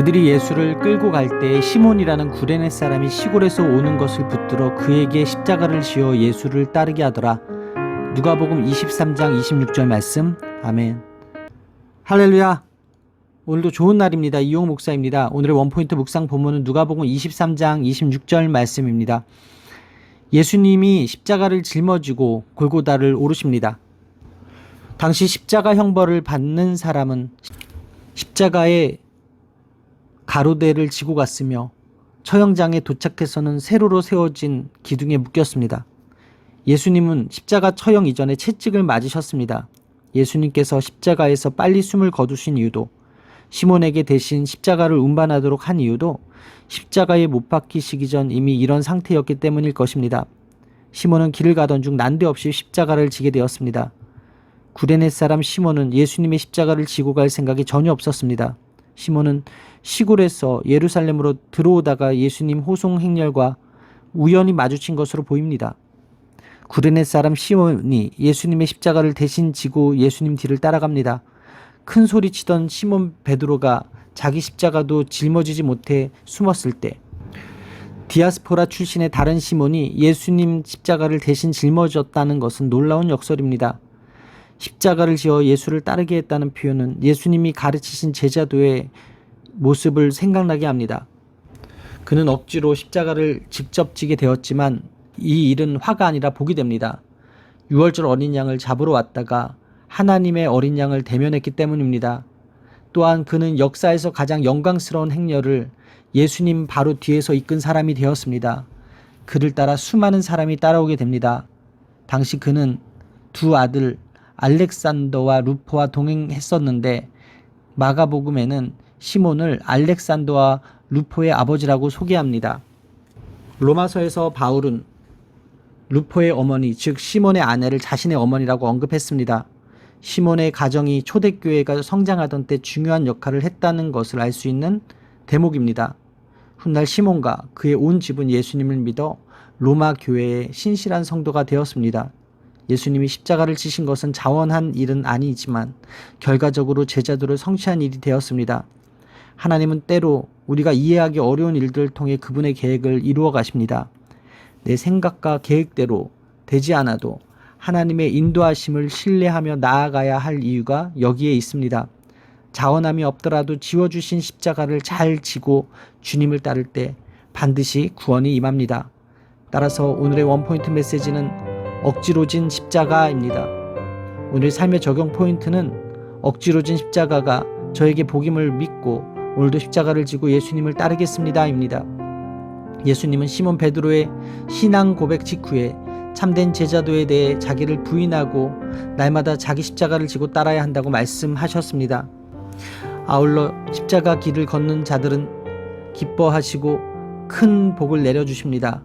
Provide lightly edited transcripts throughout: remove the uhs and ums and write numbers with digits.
그들이 예수를 끌고 갈 때 시몬이라는 구레네 사람이 시골에서 오는 것을 붙들어 그에게 십자가를 지어 예수를 따르게 하더라. 누가복음 23장 26절 말씀. 아멘. 할렐루야. 오늘도 좋은 날입니다. 이용 목사입니다. 오늘의 원포인트 묵상 본문은 누가복음 23장 26절 말씀입니다. 예수님이 십자가를 짊어지고 골고다를 오르십니다. 당시 십자가 형벌을 받는 사람은 십자가에 가로대를 지고 갔으며 처형장에 도착해서는 세로로 세워진 기둥에 묶였습니다. 예수님은 십자가 처형 이전에 채찍을 맞으셨습니다. 예수님께서 십자가에서 빨리 숨을 거두신 이유도, 시몬에게 대신 십자가를 운반하도록 한 이유도 십자가에 못 박히시기 전 이미 이런 상태였기 때문일 것입니다. 시몬은 길을 가던 중 난데없이 십자가를 지게 되었습니다. 구레네 사람 시몬은 예수님의 십자가를 지고 갈 생각이 전혀 없었습니다. 시몬은 시골에서 예루살렘으로 들어오다가 예수님 호송 행렬과 우연히 마주친 것으로 보입니다. 구레네 사람 시몬이 예수님의 십자가를 대신 지고 예수님 뒤를 따라갑니다. 큰 소리치던 시몬 베드로가 자기 십자가도 짊어지지 못해 숨었을 때, 디아스포라 출신의 다른 시몬이 예수님 십자가를 대신 짊어졌다는 것은 놀라운 역설입니다. 십자가를 지어 예수를 따르게 했다는 표현은 예수님이 가르치신 제자도의 모습을 생각나게 합니다. 그는 억지로 십자가를 직접 지게 되었지만 이 일은 화가 아니라 복이 됩니다. 유월절 어린 양을 잡으러 왔다가 하나님의 어린 양을 대면했기 때문입니다. 또한 그는 역사에서 가장 영광스러운 행렬을 예수님 바로 뒤에서 이끈 사람이 되었습니다. 그를 따라 수많은 사람이 따라오게 됩니다. 당시 그는 두 아들 알렉산더와 루포와 동행했었는데 마가복음에는 시몬을 알렉산더와 루포의 아버지라고 소개합니다. 로마서에서 바울은 루포의 어머니, 즉 시몬의 아내를 자신의 어머니라고 언급했습니다. 시몬의 가정이 초대교회가 성장하던 때 중요한 역할을 했다는 것을 알 수 있는 대목입니다. 훗날 시몬과 그의 온 집은 예수님을 믿어 로마 교회의 신실한 성도가 되었습니다. 예수님이 십자가를 지신 것은 자원한 일은 아니지만 결과적으로 제자도를 성취한 일이 되었습니다. 하나님은 때로 우리가 이해하기 어려운 일들을 통해 그분의 계획을 이루어 가십니다. 내 생각과 계획대로 되지 않아도 하나님의 인도하심을 신뢰하며 나아가야 할 이유가 여기에 있습니다. 자원함이 없더라도 지워주신 십자가를 잘 지고 주님을 따를 때 반드시 구원이 임합니다. 따라서 오늘의 원포인트 메시지는 억지로 진 십자가입니다. 오늘의 삶의 적용 포인트는 억지로 진 십자가가 저에게 복임을 믿고 오늘도 십자가를 지고 예수님을 따르겠습니다 입니다. 예수님은 시몬 베드로의 신앙 고백 직후에 참된 제자도에 대해 자기를 부인하고 날마다 자기 십자가를 지고 따라야 한다고 말씀하셨습니다. 아울러 십자가 길을 걷는 자들은 기뻐하시고 큰 복을 내려주십니다.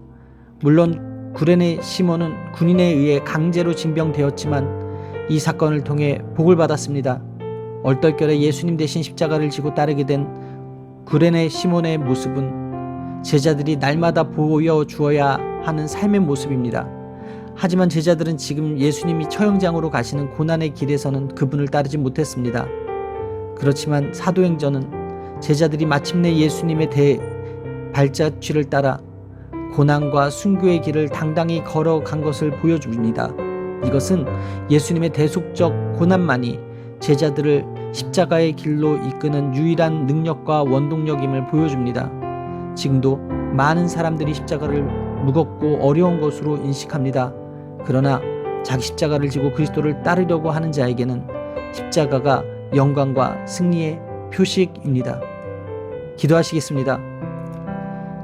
물론 구레네 시몬은 군인에 의해 강제로 징병되었지만 이 사건을 통해 복을 받았습니다. 얼떨결에 예수님 대신 십자가를 지고 따르게 된 구레네 시몬의 모습은 제자들이 날마다 보여주어야 하는 삶의 모습입니다. 하지만 제자들은 지금 예수님이 처형장으로 가시는 고난의 길에서는 그분을 따르지 못했습니다. 그렇지만 사도행전은 제자들이 마침내 예수님의 발자취를 따라 고난과 순교의 길을 당당히 걸어간 것을 보여줍니다. 이것은 예수님의 대속적 고난만이 제자들을 십자가의 길로 이끄는 유일한 능력과 원동력임을 보여줍니다. 지금도 많은 사람들이 십자가를 무겁고 어려운 것으로 인식합니다. 그러나 자기 십자가를 지고 그리스도를 따르려고 하는 자에게는 십자가가 영광과 승리의 표식입니다. 기도하시겠습니다.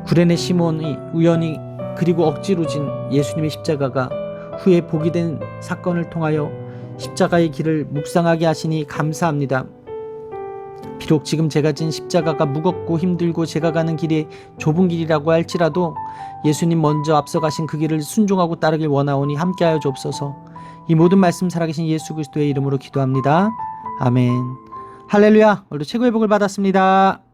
구레네 시몬이 우연히 그리고 억지로 진 예수님의 십자가가 후에 복이 된 사건을 통하여 십자가의 길을 묵상하게 하시니 감사합니다. 비록 지금 제가 진 십자가가 무겁고 힘들고 제가 가는 길이 좁은 길이라고 할지라도 예수님 먼저 앞서가신 그 길을 순종하고 따르길 원하오니 함께하여 주옵소서. 이 모든 말씀 살아계신 예수 그리스도의 이름으로 기도합니다. 아멘. 할렐루야. 오늘도 최고의 복을 받았습니다.